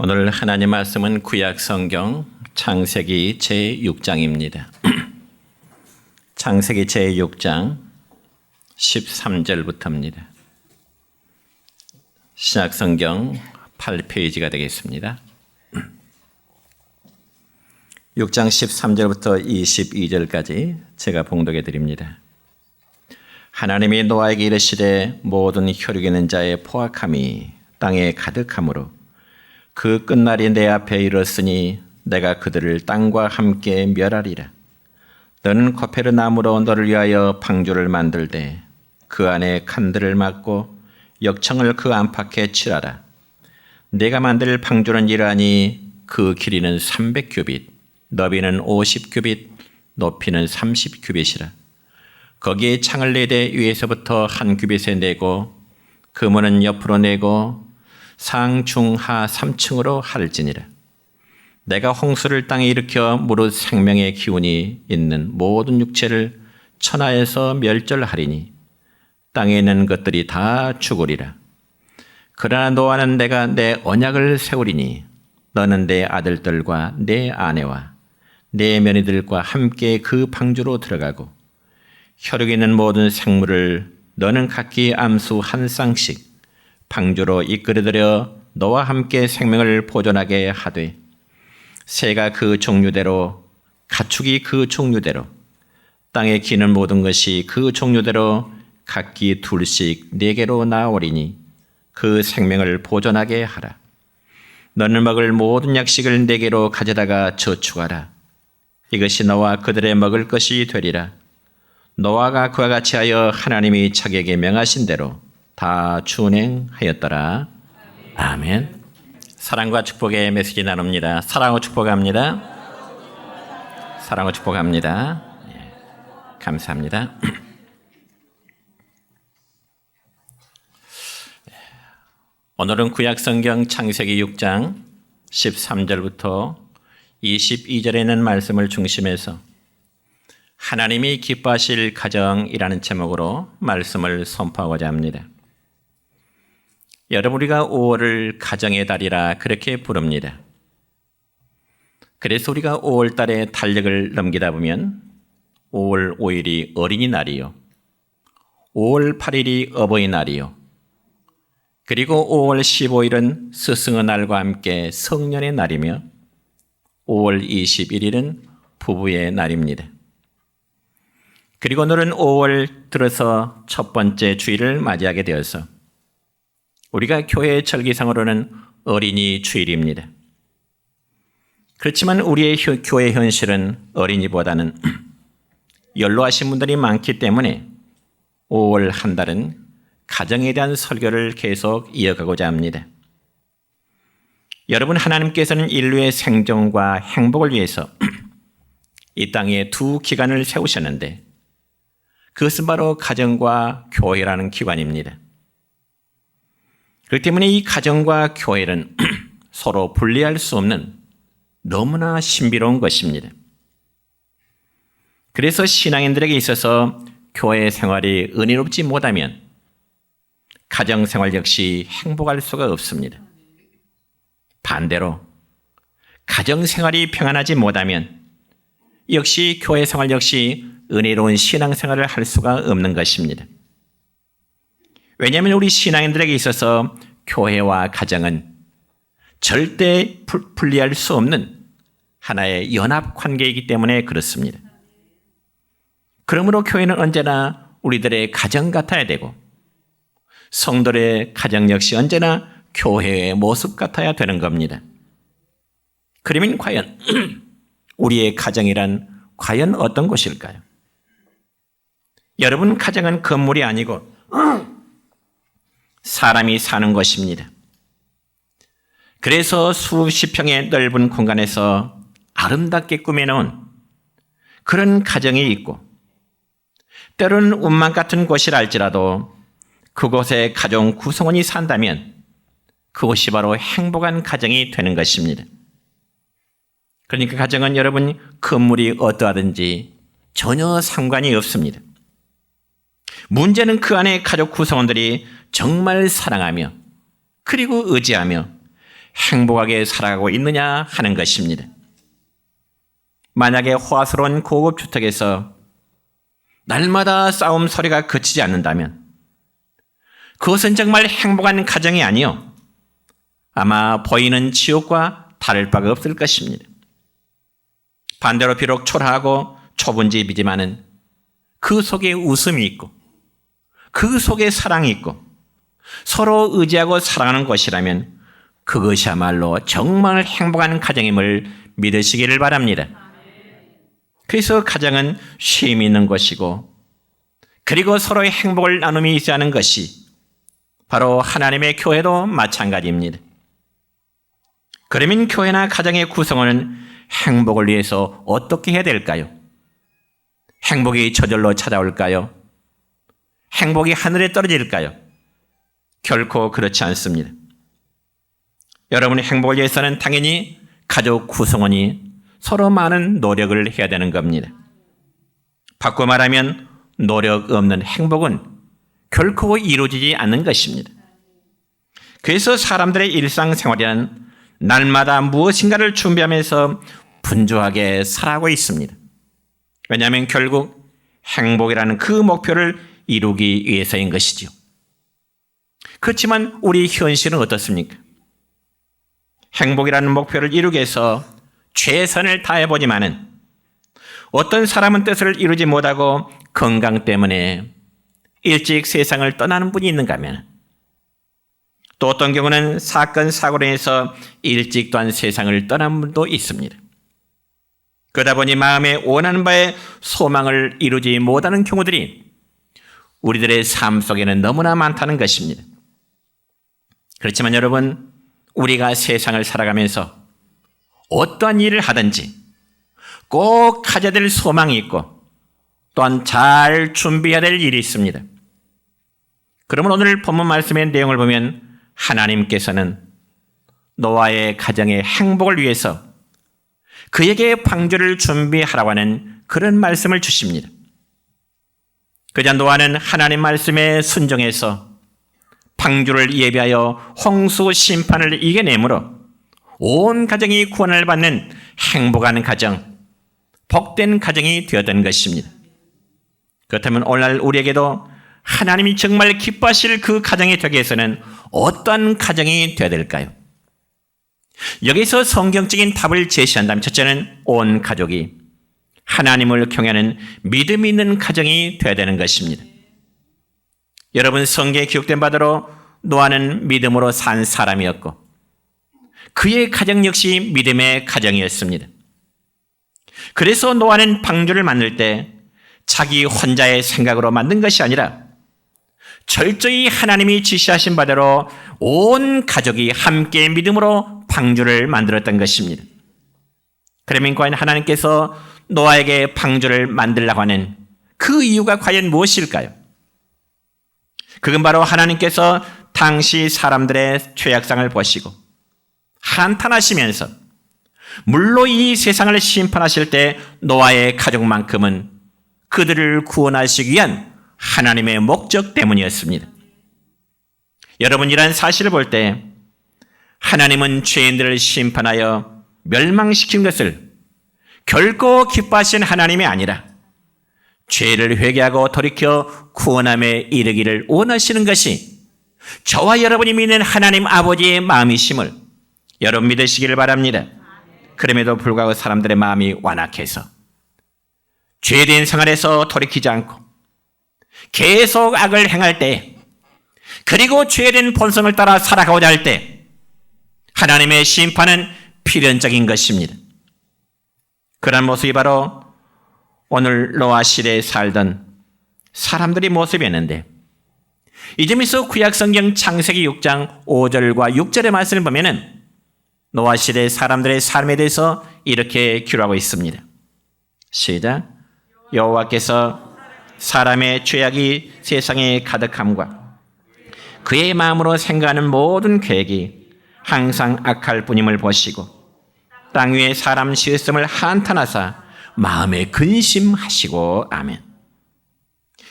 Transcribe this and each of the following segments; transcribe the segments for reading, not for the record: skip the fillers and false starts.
오늘 하나님 말씀은 구약 성경 창세기 제6장입니다. 창세기 제6장 13절부터입니다. 신약 성경 8페이지가 되겠습니다. 6장 13절부터 22절까지 제가 봉독해 드립니다. 하나님이 노아에게 이르시되 모든 혈육 있는 자의 포악함이 땅에 가득하므로 그 끝날이 내 앞에 이르렀으니 내가 그들을 땅과 함께 멸하리라. 너는 코페르 나무로 너를 위하여 방주를 만들되 그 안에 칸들을 막고 역청을 그 안팎에 칠하라. 내가 만들 방주는 이러하니 그 길이는 300규빗, 너비는 50규빗, 높이는 30규빗이라. 거기에 창을 내되 위에서부터 한 규빗에 내고 그 문은 옆으로 내고 상, 중, 하 3층으로 할지니라. 내가 홍수를 땅에 일으켜 무릇 생명의 기운이 있는 모든 육체를 천하에서 멸절하리니 땅에 있는 것들이 다 죽으리라. 그러나 노아는 내가 내 언약을 세우리니 너는 내 아들들과 내 아내와 내 며느리들과 함께 그 방주로 들어가고 혈육 있는 모든 생물을 너는 각기 암수 한 쌍씩 방주로 이끌어들여 너와 함께 생명을 보존하게 하되 새가 그 종류대로 가축이 그 종류대로 땅에 기는 모든 것이 그 종류대로 각기 둘씩 네개로 나오리니 그 생명을 보존하게 하라. 너는 먹을 모든 약식을 네개로 가져다가 저축하라. 이것이 너와 그들의 먹을 것이 되리라. 노아가 그와 같이 하여 하나님이 자기에게 명하신 대로 다 준행하였더라. 아멘. 사랑과 축복의 메시지 나눕니다. 사랑과 축복합니다. 사랑과 축복합니다. 예, 감사합니다. 오늘은 구약성경 창세기 6장 13절부터 22절에 있는 말씀을 중심해서 하나님이 기뻐하실 가정이라는 제목으로 말씀을 선포하고자 합니다. 여러분, 우리가 5월을 가정의 달이라 그렇게 부릅니다. 그래서 우리가 5월 달에 달력을 넘기다 보면 5월 5일이 어린이날이요, 5월 8일이 어버이날이요, 그리고 5월 15일은 스승의 날과 함께 성년의 날이며 5월 21일은 부부의 날입니다. 그리고 오늘은 5월 들어서 첫 번째 주일을 맞이하게 되어서 우리가 교회 절기상으로는 어린이 주일입니다. 그렇지만 우리의 교회 현실은 어린이보다는 연로하신 분들이 많기 때문에 5월 한 달은 가정에 대한 설교를 계속 이어가고자 합니다. 여러분, 하나님께서는 인류의 생존과 행복을 위해서 이 땅에 두 기관을 세우셨는데 그것은 바로 가정과 교회라는 기관입니다. 그렇기 때문에 이 가정과 교회는 서로 분리할 수 없는 너무나 신비로운 것입니다. 그래서 신앙인들에게 있어서 교회 생활이 은혜롭지 못하면 가정 생활 역시 행복할 수가 없습니다. 반대로 가정 생활이 평안하지 못하면 역시 교회 생활 역시 은혜로운 신앙 생활을 할 수가 없는 것입니다. 왜냐하면 우리 신앙인들에게 있어서 교회와 가정은 절대 분리할 수 없는 하나의 연합 관계이기 때문에 그렇습니다. 그러므로 교회는 언제나 우리들의 가정 같아야 되고 성도의 가정 역시 언제나 교회의 모습 같아야 되는 겁니다. 그러면 과연 우리의 가정이란 과연 어떤 곳일까요? 여러분, 가정은 건물이 아니고 사람이 사는 것입니다. 그래서 수십 평의 넓은 공간에서 아름답게 꾸며놓은 그런 가정이 있고 때로는 운만 같은 곳이라 할지라도 그곳에 가정 구성원이 산다면 그것이 바로 행복한 가정이 되는 것입니다. 그러니까 가정은 여러분 건물이 어떠하든지 전혀 상관이 없습니다. 문제는 그 안에 가족 구성원들이 정말 사랑하며 그리고 의지하며 행복하게 살아가고 있느냐 하는 것입니다. 만약에 호화스러운 고급 주택에서 날마다 싸움 소리가 그치지 않는다면 그것은 정말 행복한 가정이 아니요, 아마 보이는 지옥과 다를 바가 없을 것입니다. 반대로 비록 초라하고 좁은 집이지만은 그 속에 웃음이 있고 그 속에 사랑이 있고 서로 의지하고 사랑하는 것이라면 그것이야말로 정말 행복한 가정임을 믿으시기를 바랍니다. 그래서 가정은 쉼이 있는 것이고, 그리고 서로의 행복을 나눔이 있어야 하는 것이 바로 하나님의 교회도 마찬가지입니다. 그러면 교회나 가정의 구성원은 행복을 위해서 어떻게 해야 될까요? 행복이 저절로 찾아올까요? 행복이 하늘에 떨어질까요? 결코 그렇지 않습니다. 여러분의 행복을 위해서는 당연히 가족 구성원이 서로 많은 노력을 해야 되는 겁니다. 바꿔 말하면 노력 없는 행복은 결코 이루어지지 않는 것입니다. 그래서 사람들의 일상생활이란 날마다 무엇인가를 준비하면서 분주하게 살아가고 있습니다. 왜냐하면 결국 행복이라는 그 목표를 이루기 위해서인 것이죠. 그렇지만 우리 현실은 어떻습니까? 행복이라는 목표를 이루기 위해서 최선을 다해보지만은 어떤 사람은 뜻을 이루지 못하고 건강 때문에 일찍 세상을 떠나는 분이 있는가 하면, 또 어떤 경우는 사건 사고로 인해서 일찍 또한 세상을 떠난 분도 있습니다. 그러다 보니 마음에 원하는 바의 소망을 이루지 못하는 경우들이 우리들의 삶 속에는 너무나 많다는 것입니다. 그렇지만 여러분, 우리가 세상을 살아가면서 어떠한 일을 하든지 꼭 가져야 될 소망이 있고 또한 잘 준비해야 될 일이 있습니다. 그러면 오늘 본문 말씀의 내용을 보면 하나님께서는 노아의 가정의 행복을 위해서 그에게 방주를 준비하라고 하는 그런 말씀을 주십니다. 그자 노아는 하나님 말씀에 순종해서 방주를 예비하여 홍수 심판을 이겨내므로 온 가정이 구원을 받는 행복한 가정, 복된 가정이 되었던 것입니다. 그렇다면 오늘날 우리에게도 하나님이 정말 기뻐하실 그 가정이 되기 위해서는 어떠한 가정이 되어야 될까요? 여기서 성경적인 답을 제시한다면 첫째는 온 가족이 하나님을 경외하는 믿음이 있는 가정이 되어야 되는 것입니다. 여러분, 성경에 기록된 바대로 노아는 믿음으로 산 사람이었고 그의 가정 역시 믿음의 가정이었습니다. 그래서 노아는 방주를 만들 때 자기 혼자의 생각으로 만든 것이 아니라 철저히 하나님이 지시하신 바대로 온 가족이 함께 믿음으로 방주를 만들었던 것입니다. 그러면 과연 하나님께서 노아에게 방주를 만들라고 하는 그 이유가 과연 무엇일까요? 그건 바로 하나님께서 당시 사람들의 죄악상을 보시고 한탄하시면서 물로 이 세상을 심판하실 때 노아의 가족만큼은 그들을 구원하시기 위한 하나님의 목적 때문이었습니다. 여러분, 이런 사실을 볼 때 하나님은 죄인들을 심판하여 멸망시킨 것을 결코 기뻐하신 하나님이 아니라 죄를 회개하고 돌이켜 구원함에 이르기를 원하시는 것이 저와 여러분이 믿는 하나님 아버지의 마음이심을 여러분 믿으시기를 바랍니다. 그럼에도 불구하고 사람들의 마음이 완악해서 죄된 생활에서 돌이키지 않고 계속 악을 행할 때, 그리고 죄된 본성을 따라 살아가고자 할 때 하나님의 심판은 필연적인 것입니다. 그런 모습이 바로 오늘 노아 시대에 살던 사람들의 모습이었는데, 이 점에서 구약성경 창세기 6장 5절과 6절의 말씀을 보면은 노아 시대 사람들의 삶에 대해서 이렇게 기록하고 있습니다. 시작. 여호와께서 사람의 죄악이 세상에 가득함과 그의 마음으로 생각하는 모든 계획이 항상 악할 뿐임을 보시고 땅 위에 사람 지었음을 한탄하사 마음에 근심하시고. 아멘.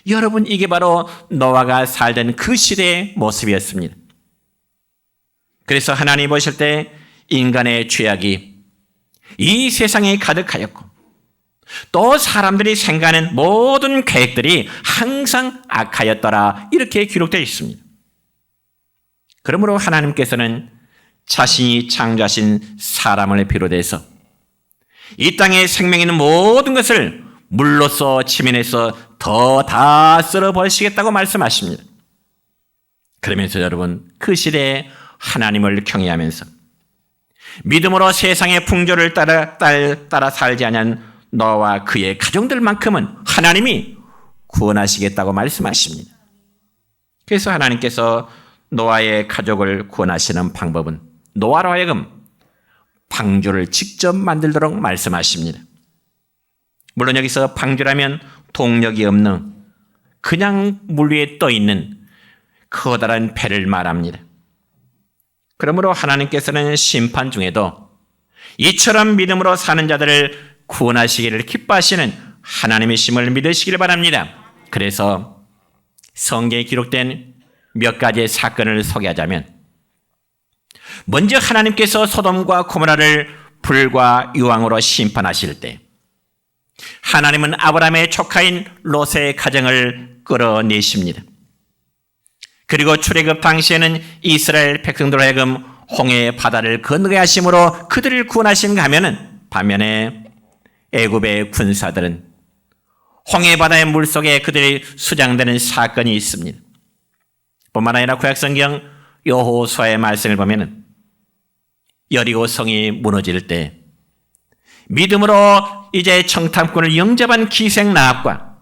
여러분, 이게 바로 노아가 살던 그 시대의 모습이었습니다. 그래서 하나님이 보실 때 인간의 죄악이 이 세상에 가득하였고 또 사람들이 생각하는 모든 계획들이 항상 악하였더라 이렇게 기록되어 있습니다. 그러므로 하나님께서는 자신이 창조하신 사람을 비롯해서 이 땅에 생명 있는 모든 것을 물로써 침해해서 더 다 쓸어버리시겠다고 말씀하십니다. 그러면서 여러분 그 시대에 하나님을 경외하면서 믿음으로 세상의 풍조를 따라 살지 않은 너와 그의 가정들만큼은 하나님이 구원하시겠다고 말씀하십니다. 그래서 하나님께서 노아의 가족을 구원하시는 방법은 노아로 하여금 방주를 직접 만들도록 말씀하십니다. 물론 여기서 방주라면 동력이 없는 그냥 물 위에 떠 있는 커다란 배를 말합니다. 그러므로 하나님께서는 심판 중에도 이처럼 믿음으로 사는 자들을 구원하시기를 기뻐하시는 하나님이심을 믿으시길 바랍니다. 그래서 성경에 기록된 몇 가지의 사건을 소개하자면 먼저 하나님께서 소돔과 고모라를 불과 유황으로 심판하실 때 하나님은 아브라함의 조카인 롯의 가정을 끌어내십니다. 그리고 출애굽 당시에는 이스라엘 백성들로 하여금 홍해 바다를 건너게 하심으로 그들을 구원하신가 하면은 반면에 애굽의 군사들은 홍해 바다의 물속에 그들이 수장되는 사건이 있습니다. 뿐만 아니라 구약성경 여호수아의 말씀을 보면은 여리고 성이 무너질 때 믿음으로 이제 정탐꾼을 영접한 기생 라합과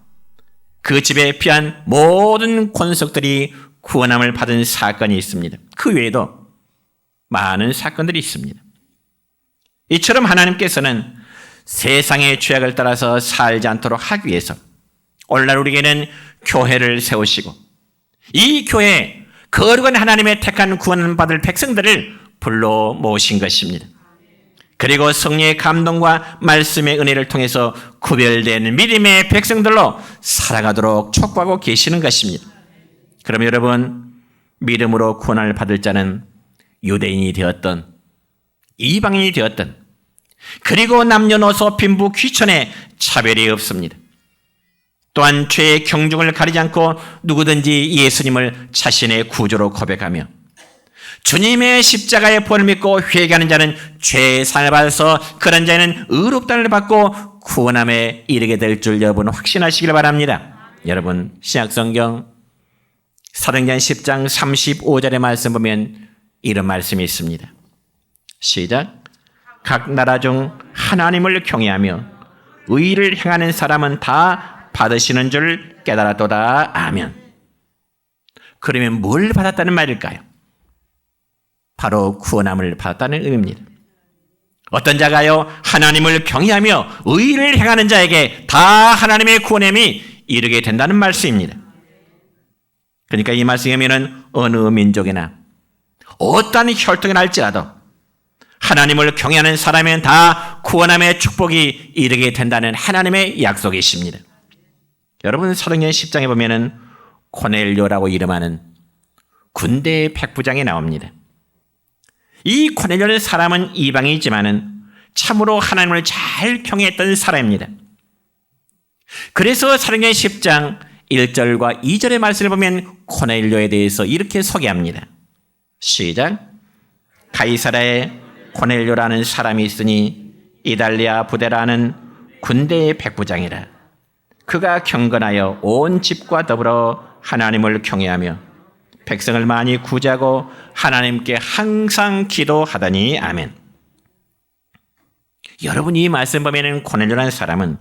그 집에 피한 모든 권속들이 구원함을 받은 사건이 있습니다. 그 외에도 많은 사건들이 있습니다. 이처럼 하나님께서는 세상의 죄악을 따라서 살지 않도록 하기 위해서 오늘날 우리에게는 교회를 세우시고 이 교회에 거룩한 하나님의 택한 구원을 받을 백성들을 불러 모으신 것입니다. 그리고 성령의 감동과 말씀의 은혜를 통해서 구별된 믿음의 백성들로 살아가도록 촉구하고 계시는 것입니다. 그럼 여러분 믿음으로 구원을 받을 자는 유대인이 되었던 이방인이 되었던 그리고 남녀노소 빈부 귀천에 차별이 없습니다. 또한 죄의 경중을 가리지 않고 누구든지 예수님을 자신의 구주로 고백하며 주님의 십자가의 본을 믿고 회개하는 자는 죄의 상을 받아서 그런 자는 의롭다를 받고 구원함에 이르게 될 줄 여러분 확신하시길 바랍니다. 여러분 신약성경 사도행전 10장 35절의 말씀 보면 이런 말씀이 있습니다. 시작. 각 나라 중 하나님을 경외하며 의를 행하는 사람은 다 받으시는 줄 깨달았도다. 아멘. 그러면 뭘 받았다는 말일까요? 바로 구원함을 받았다는 의미입니다. 어떤 자가요 하나님을 경외하며 의를 행하는 자에게 다 하나님의 구원함이 이르게 된다는 말씀입니다. 그러니까 이 말씀에 보면 어느 민족이나 어떠한 혈통이 날지라도 하나님을 경외하는 사람은 다 구원함의 축복이 이르게 된다는 하나님의 약속이십니다. 여러분 사도행전 10장에 보면 고넬료라고 이름하는 군대의 백부장이 나옵니다. 이 고넬료는 사람은 이방이지만은 참으로 하나님을 잘 경외했던 사람입니다. 그래서 사도행전 10장 1절과 2절의 말씀을 보면 고넬료에 대해서 이렇게 소개합니다. 시작. 가이사라에 고넬료라는 사람이 있으니 이달리아 부대라는 군대의 백부장이라. 그가 경건하여 온 집과 더불어 하나님을 경외하며 백성을 많이 구제하고 하나님께 항상 기도하더니 아멘. 여러분 이 말씀 보면 고넬료라는 사람은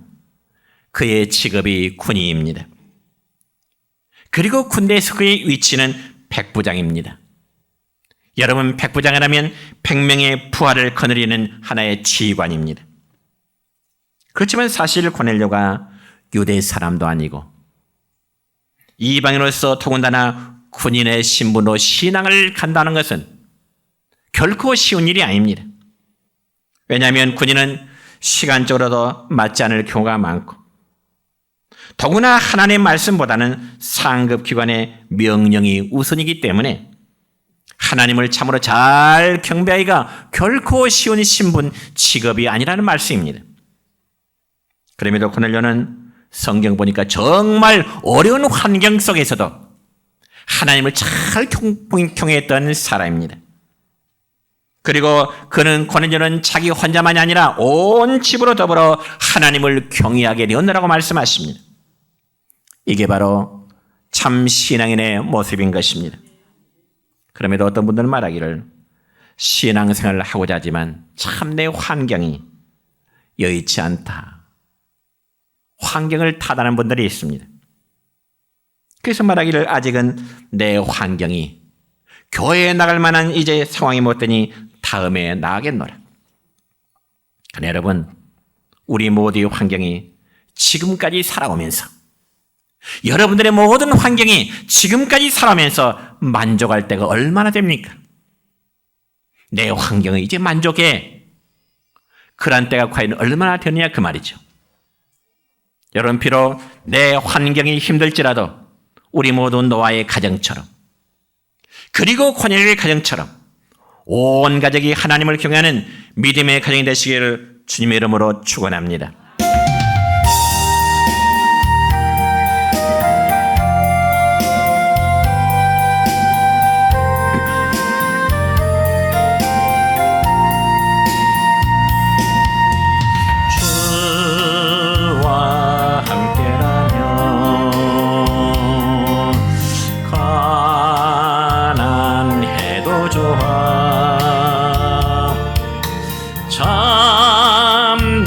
그의 직업이 군인입니다. 그리고 군대에서 그의 위치는 백부장입니다. 여러분 백부장이라면 100명의 부하를 거느리는 하나의 지휘관입니다. 그렇지만 사실 고넬료가 유대 사람도 아니고 이방인으로서 더군다나 군인의 신분으로 신앙을 간다는 것은 결코 쉬운 일이 아닙니다. 왜냐하면 군인은 시간적으로도 맞지 않을 경우가 많고 더구나 하나님의 말씀보다는 상급기관의 명령이 우선이기 때문에 하나님을 참으로 잘 경배하기가 결코 쉬운 신분, 직업이 아니라는 말씀입니다. 그럼에도 고넬료는 성경 보니까 정말 어려운 환경 속에서도 하나님을 잘 경외했던 사람입니다. 그리고 고넬료는 자기 혼자만이 아니라 온 집으로 더불어 하나님을 경외하게 되었느라고 말씀하십니다. 이게 바로 참 신앙인의 모습인 것입니다. 그럼에도 어떤 분들은 말하기를 신앙생활을 하고자 하지만 참 내 환경이 여의치 않다. 환경을 탓하는 분들이 있습니다. 그래서 말하기를 아직은 내 환경이 교회에 나갈 만한 이제 상황이 못 되니 다음에 나가겠노라. 그러나 여러분, 우리 모두의 환경이 지금까지 살아오면서 여러분들의 모든 환경이 지금까지 살아오면서 만족할 때가 얼마나 됩니까? 내 환경을 이제 만족해. 그런 때가 과연 얼마나 되느냐 그 말이죠. 여러분, 비록 내 환경이 힘들지라도 우리 모두 노아의 가정처럼, 그리고 고넬료의 가정처럼 온 가족이 하나님을 경외하는 믿음의 가정이 되시기를 주님의 이름으로 축원합니다. 주와 함께라면 가난해도 좋아. 참된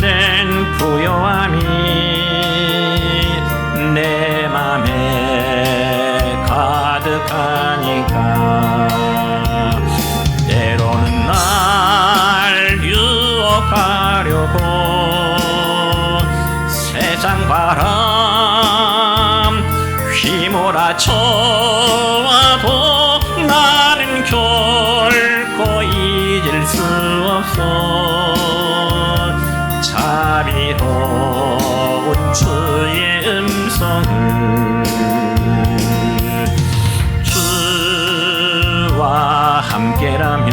부요함이 내 맘에 가득하니까 때로는 날 유혹하려고 세상 바람 휘몰아쳐와도 나는 결코 잊을 수 없어. 자비로운 주의 음성을 주와 함께라면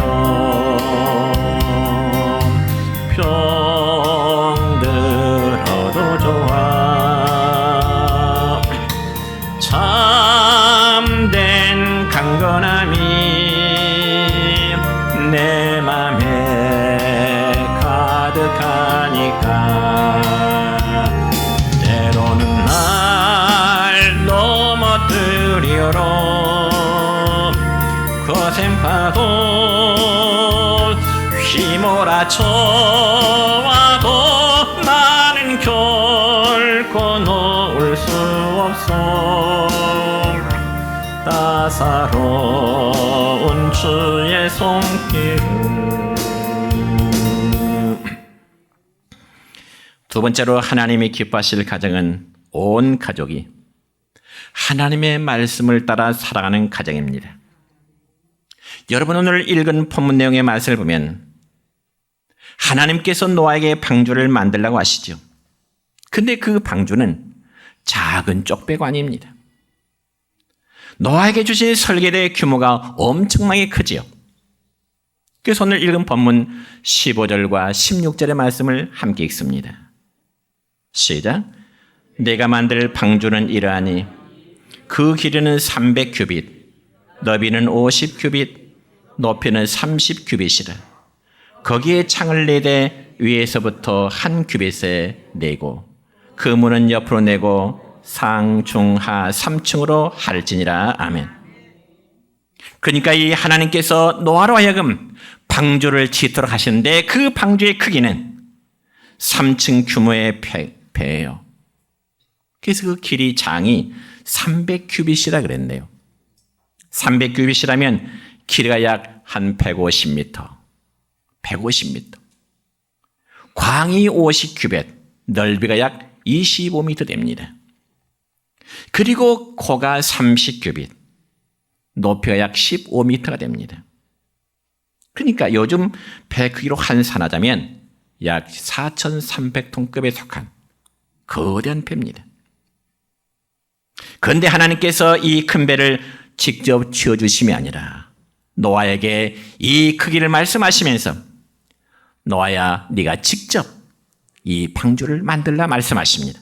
병들어도 좋아. 참된 강건함이 내 맘에 가득하니까 때로는 날 넘어뜨리려 거센파도 휘몰아쳐와도 나는 결코 놓을 수 없어. 따사로운 주의 손길. 두 번째로 하나님이 기뻐하실 가정은 온 가족이 하나님의 말씀을 따라 살아가는 가정입니다. 여러분, 오늘 읽은 본문 내용의 말씀을 보면 하나님께서 노아에게 방주를 만들라고 하시죠. 근데 그 방주는 작은 쪽배관입니다. 노아에게 주신 설계대의 규모가 엄청나게 크지요. 그래서 오늘 읽은 본문 15절과 16절의 말씀을 함께 읽습니다. 시작. 내가 만들 방주는 이러하니 그 길이는 300규빗, 너비는 50규빗, 높이는 30규빗이라. 거기에 창을 내되 위에서부터 한 규빗에 내고 그 문은 옆으로 내고 상, 중, 하 3층으로 할지니라. 아멘. 그러니까 이 하나님께서 노아로 하여금 방주를 짓도록 하시는데 그 방주의 크기는 3층 규모의 배예요. 그래서 그 길이 장이 300규빗이라 그랬네요. 300규빗이라면 길이가 약 한 150m. 150m. 광이 50규빗, 넓이가 약 25m 됩니다. 그리고 고가 30규빗, 높이가 약 15m가 됩니다. 그러니까 요즘 배 크기로 환산하자면 약 4,300톤급에 속한 거대한 배입니다. 그런데 하나님께서 이 큰 배를 직접 지어주심이 아니라 노아에게 이 크기를 말씀하시면서 노아야 네가 직접 이 방주를 만들라 말씀하십니다.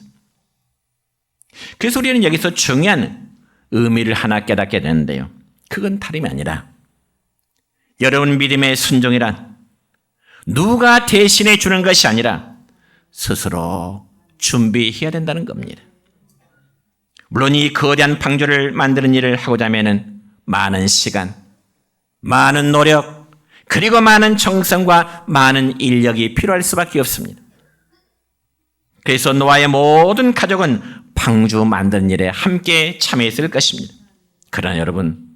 그래서 우리는 여기서 중요한 의미를 하나 깨닫게 되는데요. 그건 다름이 아니라 여러분 믿음의 순종이란 누가 대신해 주는 것이 아니라 스스로 준비해야 된다는 겁니다. 물론 이 거대한 방주를 만드는 일을 하고자 하면 많은 시간, 많은 노력, 그리고 많은 정성과 많은 인력이 필요할 수밖에 없습니다. 그래서 노아의 모든 가족은 방주 만드는 일에 함께 참여했을 것입니다. 그러나 여러분,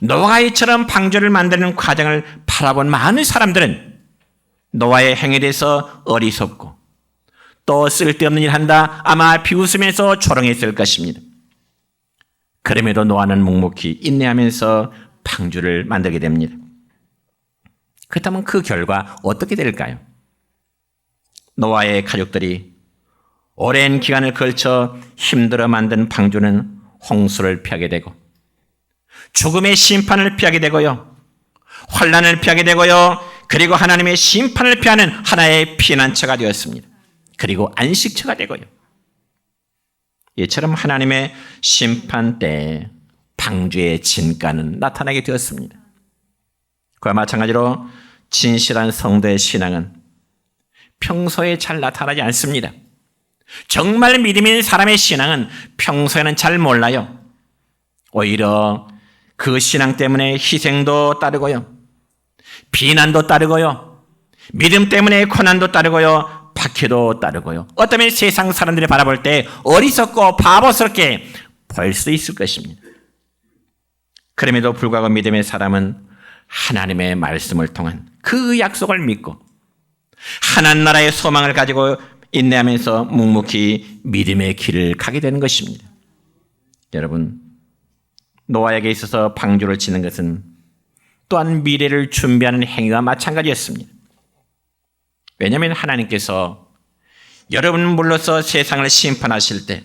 노아가 이처럼 방주를 만드는 과정을 바라본 많은 사람들은 노아의 행위에 대해서 어리석고 또 쓸데없는 일 한다 아마 비웃으면서 조롱했을 것입니다. 그럼에도 노아는 묵묵히 인내하면서 방주를 만들게 됩니다. 그렇다면 그 결과 어떻게 될까요? 노아의 가족들이 오랜 기간을 걸쳐 힘들어 만든 방주는 홍수를 피하게 되고 죽음의 심판을 피하게 되고요. 환난을 피하게 되고요. 그리고 하나님의 심판을 피하는 하나의 피난처가 되었습니다. 그리고 안식처가 되고요. 이처럼 하나님의 심판 때 방주의 진가는 나타나게 되었습니다. 그와 마찬가지로 진실한 성도의 신앙은 평소에 잘 나타나지 않습니다. 정말 믿음 있는 사람의 신앙은 평소에는 잘 몰라요. 오히려 그 신앙 때문에 희생도 따르고요. 비난도 따르고요. 믿음 때문에 고난도 따르고요. 박해도 따르고요. 어쩌면 세상 사람들이 바라볼 때 어리석고 바보스럽게 보일 수도 있을 것입니다. 그럼에도 불구하고 믿음의 사람은 하나님의 말씀을 통한 그 약속을 믿고 하나님 나라의 소망을 가지고 인내하면서 묵묵히 믿음의 길을 가게 되는 것입니다. 여러분, 노아에게 있어서 방주를 치는 것은 또한 미래를 준비하는 행위와 마찬가지였습니다. 왜냐하면 하나님께서 여러분 물로서 세상을 심판하실 때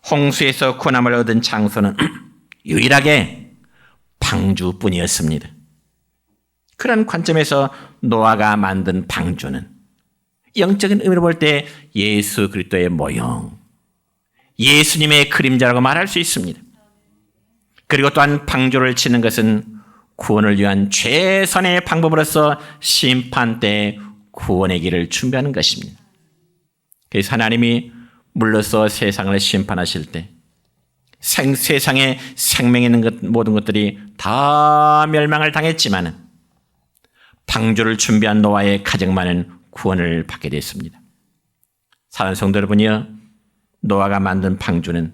홍수에서 구원함을 얻은 장소는 유일하게 방주뿐이었습니다. 그런 관점에서 노아가 만든 방주는 영적인 의미로 볼 때 예수 그리스도의 모형, 예수님의 그림자라고 말할 수 있습니다. 그리고 또한 방주를 치는 것은 구원을 위한 최선의 방법으로서 심판 때 구원의 길을 준비하는 것입니다. 그래서 하나님이 물로서 세상을 심판하실 때 세상에 생명이 있는 모든 것들이 다 멸망을 당했지만 방주를 준비한 노아의 가정만은 구원을 받게 됐습니다. 사랑하는 성도 여러분이여, 노아가 만든 방주는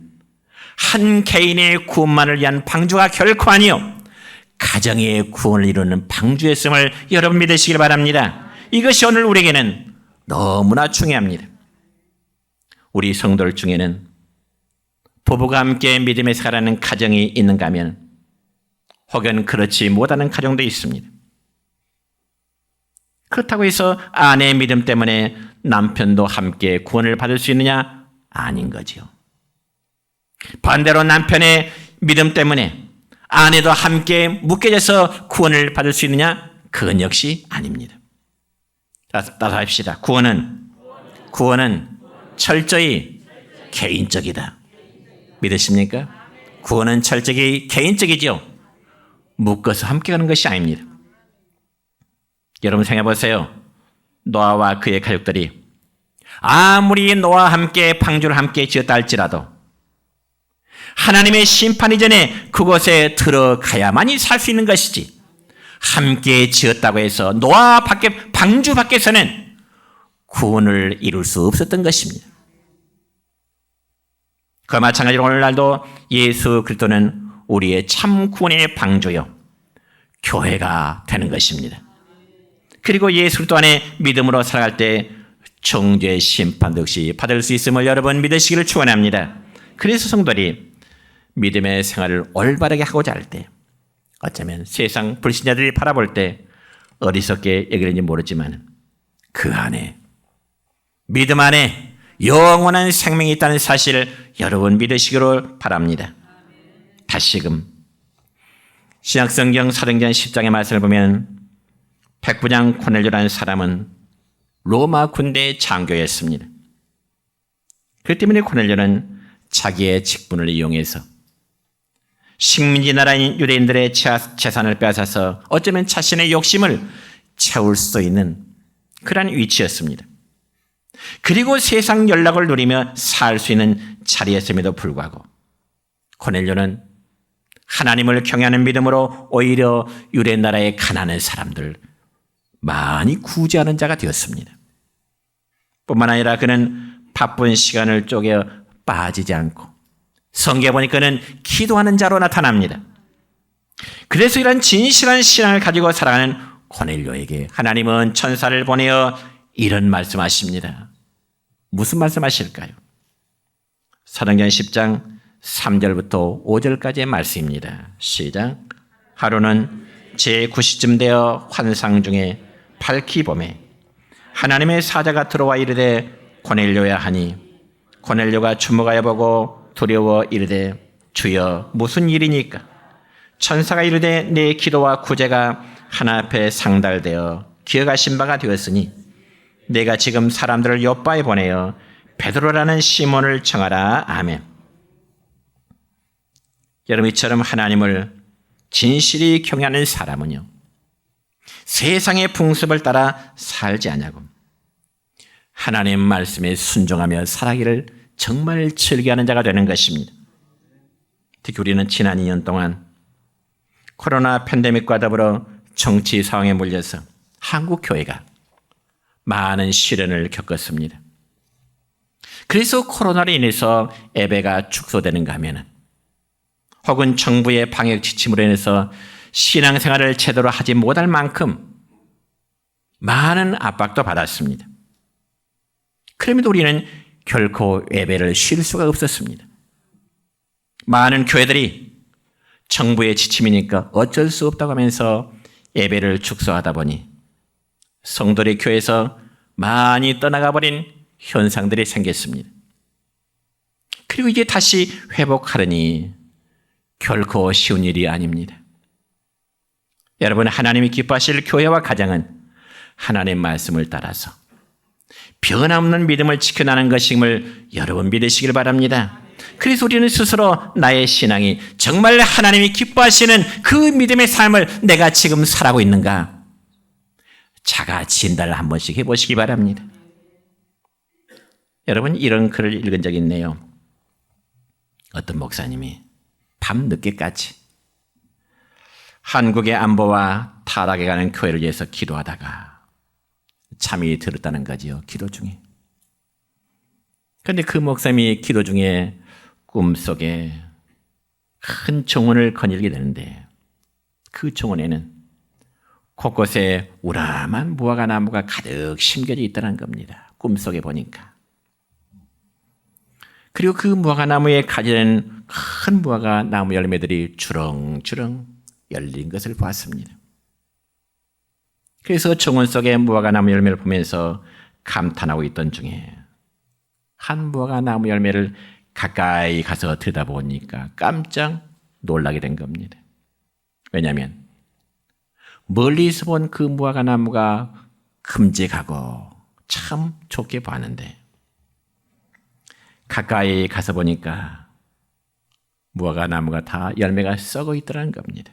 한 개인의 구원만을 위한 방주가 결코 아니요 가정의 구원을 이루는 방주였음을 여러분 믿으시길 바랍니다. 이것이 오늘 우리에게는 너무나 중요합니다. 우리 성도들 중에는 부부가 함께 믿음에 살아가는 가정이 있는가 하면 혹은 그렇지 못하는 가정도 있습니다. 그렇다고 해서 아내의 믿음 때문에 남편도 함께 구원을 받을 수 있느냐? 아닌 거지요. 반대로 남편의 믿음 때문에 아내도 함께 묶여져서 구원을 받을 수 있느냐? 그건 역시 아닙니다. 따라서 합시다. 구원은 철저히 개인적이다. 믿으십니까? 구원은 철저히 개인적이죠. 묶어서 함께 가는 것이 아닙니다. 여러분 생각해 보세요. 노아와 그의 가족들이 아무리 노아와 함께 방주를 함께 지었다 할지라도 하나님의 심판 이전에 그곳에 들어가야만이 살 수 있는 것이지 함께 지었다고 해서 노아 밖에 방주 밖에서는 구원을 이룰 수 없었던 것입니다. 그와 마찬가지로 오늘날도 예수 그리스도는 우리의 참 구원의 방주요 교회가 되는 것입니다. 그리고 예수 그리스도 안에 믿음으로 살아갈 때 정죄의 심판도 역시 받을 수 있음을 여러분 믿으시기를 축원합니다. 그래서 성도들이 믿음의 생활을 올바르게 하고자 할 때 어쩌면 세상 불신자들이 바라볼 때 어리석게 여기는지 모르지만 그 안에 믿음 안에 영원한 생명이 있다는 사실을 여러분 믿으시기를 바랍니다. 다시금 신약성경 사도행전 10장의 말씀을 보면 백부장 고넬료라는 사람은 로마 군대의 장교였습니다. 그렇기 때문에 고넬료는 자기의 직분을 이용해서 식민지 나라인 유대인들의 재산을 빼앗아서 어쩌면 자신의 욕심을 채울 수 있는 그러한 위치였습니다. 그리고 세상 연락을 누리며 살 수 있는 자리였음에도 불구하고 고넬료는 하나님을 경외하는 믿음으로 오히려 유대 나라의 가난한 사람들 많이 구제하는 자가 되었습니다. 뿐만 아니라 그는 바쁜 시간을 쪼개 빠지지 않고 성경에 보니까 그는 기도하는 자로 나타납니다. 그래서 이런 진실한 신앙을 가지고 살아가는 고넬료에게 하나님은 천사를 보내어 이런 말씀하십니다. 무슨 말씀하실까요? 사도행전 10장 3절부터 5절까지의 말씀입니다. 시작. 하루는 제9시쯤 되어 환상 중에 밝히 보매 하나님의 사자가 들어와 이르되 고넬료야 하니 고넬료가 주목하여 보고 두려워 이르되 주여 무슨 일이니까? 천사가 이르되 내 기도와 구제가 하나 앞에 상달되어 기억하신 바가 되었으니 내가 지금 사람들을 요바에 보내어 베드로라는 시몬을 청하라. 아멘. 여러분, 이처럼 하나님을 진실히 경외하는 사람은요, 세상의 풍습을 따라 살지 않냐고 하나님 말씀에 순종하며 살아기를 정말 즐겨하는 자가 되는 것입니다. 특히 우리는 지난 2년 동안 코로나 팬데믹과 더불어 정치 상황에 몰려서 한국 교회가 많은 시련을 겪었습니다. 그래서 코로나로 인해서 예배가 축소되는가 하면은 혹은 정부의 방역 지침으로 인해서 신앙생활을 제대로 하지 못할 만큼 많은 압박도 받았습니다. 그럼에도 우리는 결코 예배를 쉴 수가 없었습니다. 많은 교회들이 정부의 지침이니까 어쩔 수 없다고 하면서 예배를 축소하다 보니 성도들의 교회에서 많이 떠나가 버린 현상들이 생겼습니다. 그리고 이제 다시 회복하려니 결코 쉬운 일이 아닙니다. 여러분, 하나님이 기뻐하실 교회와 가정은 하나님의 말씀을 따라서 변함없는 믿음을 지켜나가는 것임을 여러분 믿으시길 바랍니다. 그래서 우리는 스스로 나의 신앙이 정말 하나님이 기뻐하시는 그 믿음의 삶을 내가 지금 살아가고 있는가 자가 진단을 한 번씩 해보시기 바랍니다. 여러분, 이런 글을 읽은 적이 있네요. 어떤 목사님이 밤늦게까지 한국의 안보와 타락에 가는 교회를 위해서 기도하다가 잠이 들었다는 거지요. 기도 중에. 그런데 그 목사님이 기도 중에 꿈속에 큰 정원을 거닐게 되는데 그 정원에는 곳곳에 우람한 무화과 나무가 가득 심겨져 있다는 겁니다. 꿈속에 보니까. 그리고 그 무화과 나무에 가지는 큰 무화과 나무 열매들이 주렁주렁 열린 것을 보았습니다. 그래서 정원 속의 무화과 나무 열매를 보면서 감탄하고 있던 중에 한 무화과 나무 열매를 가까이 가서 들여다보니까 깜짝 놀라게 된 겁니다. 왜냐하면 멀리서 본 그 무화과 나무가 큼직하고 참 좋게 보았는데 가까이 가서 보니까 무화과 나무가 다 열매가 썩어 있더라는 겁니다.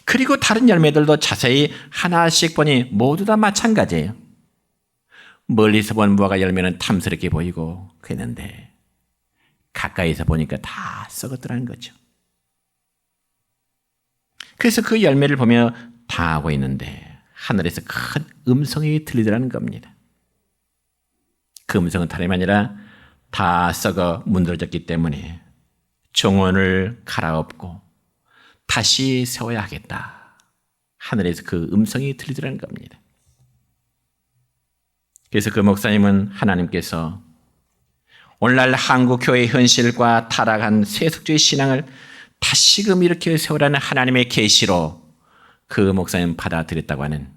그리고 다른 열매들도 자세히 하나씩 보니 모두 다 마찬가지예요. 멀리서 본 무화과 열매는 탐스럽게 보이고 그랬는데 가까이서 보니까 다 썩었더라는 거죠. 그래서 그 열매를 보며 당하고 있는데 하늘에서 큰 음성이 들리더라는 겁니다. 그 음성은 다름이 아니라 다 썩어 문드러졌기 때문에 정원을 갈아엎고 다시 세워야 하겠다. 하늘에서 그 음성이 들리더라는 겁니다. 그래서 그 목사님은 하나님께서 오늘날 한국 교회의 현실과 타락한 세속주의 신앙을 다시금 이렇게 세우라는 하나님의 계시로 그 목사님 받아들였다고 하는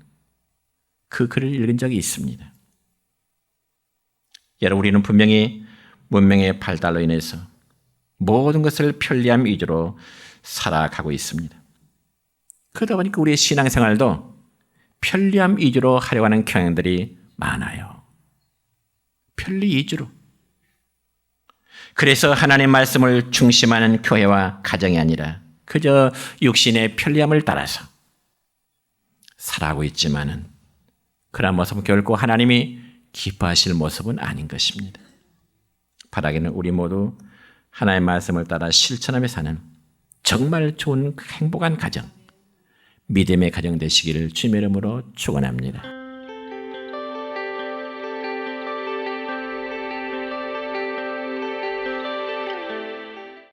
그 글을 읽은 적이 있습니다. 여러분, 우리는 분명히 문명의 발달로 인해서 모든 것을 편리함 위주로 살아가고 있습니다. 그러다 보니까 우리의 신앙생활도 편리함 위주로 하려고 하는 경향들이 많아요. 편리 위주로. 그래서 하나님 말씀을 중심하는 교회와 가정이 아니라 그저 육신의 편리함을 따라서 살아가고 있지만은 그런 모습은 결코 하나님이 기뻐하실 모습은 아닌 것입니다. 바라기는 우리 모두 하나님의 말씀을 따라 실천하며 사는 정말 좋은 행복한 가정, 믿음의 가정 되시기를 주님의 이름으로 축원합니다.